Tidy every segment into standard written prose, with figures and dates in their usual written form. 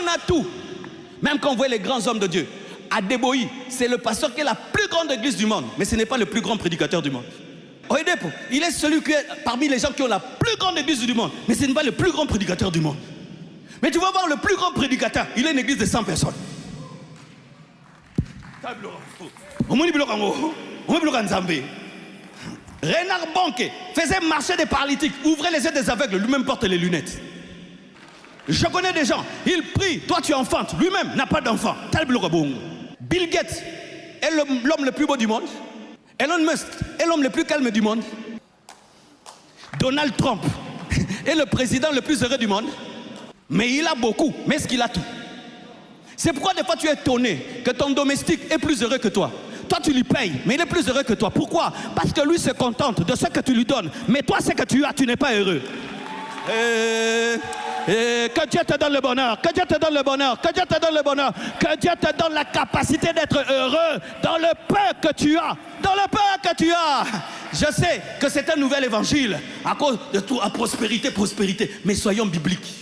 on a tout. Même quand on voit les grands hommes de Dieu. Adeboyi, c'est le pasteur qui est la plus grande église du monde, mais ce n'est pas le plus grand prédicateur du monde. Oyedepo, il est celui qui est parmi les gens qui ont la plus grande église du monde, mais ce n'est pas le plus grand prédicateur du monde. Mais tu vas voir le plus grand prédicateur, il a une église de 100 personnes. Renard Bonke faisait marcher des paralytiques, ouvrait les yeux des aveugles, lui-même porte les lunettes. Je connais des gens, ils prient, toi tu enfantes, lui-même n'a pas d'enfant. Bill Gates est l'homme le plus beau du monde. Elon Musk est l'homme le plus calme du monde. Donald Trump est le président le plus heureux du monde. Mais il a beaucoup, mais est-ce qu'il a tout? C'est pourquoi des fois tu es étonné que ton domestique est plus heureux que toi. Toi tu lui payes, mais il est plus heureux que toi. Pourquoi? Parce que lui se contente de ce que tu lui donnes. Mais toi ce que tu as, tu n'es pas heureux. Que Dieu te donne le bonheur, que Dieu te donne le bonheur, que Dieu te donne le bonheur, que Dieu te donne la capacité d'être heureux dans le peu que tu as, dans le peu que tu as. Je sais que c'est un nouvel évangile à cause de tout, à prospérité, mais soyons bibliques.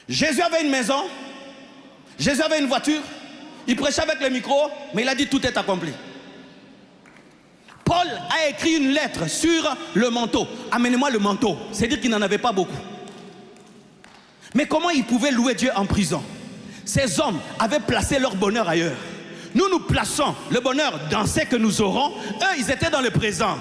Jésus avait une maison, Jésus avait une voiture, il prêchait avec le micro, mais il a dit tout est accompli. Paul a écrit une lettre sur le manteau. Amenez-moi le manteau. C'est-à-dire qu'il n'en avait pas beaucoup. Mais comment ils pouvaient louer Dieu en prison? Ces hommes avaient placé leur bonheur ailleurs. Nous, nous plaçons le bonheur dans ce que nous aurons. Eux, ils étaient dans le présent.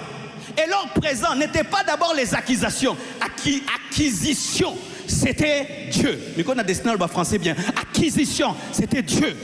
Et leur présent n'était pas d'abord les acquisitions. Acquisition, c'était Dieu. Mais qu'on a destiné le français bien. Acquisition, c'était Dieu.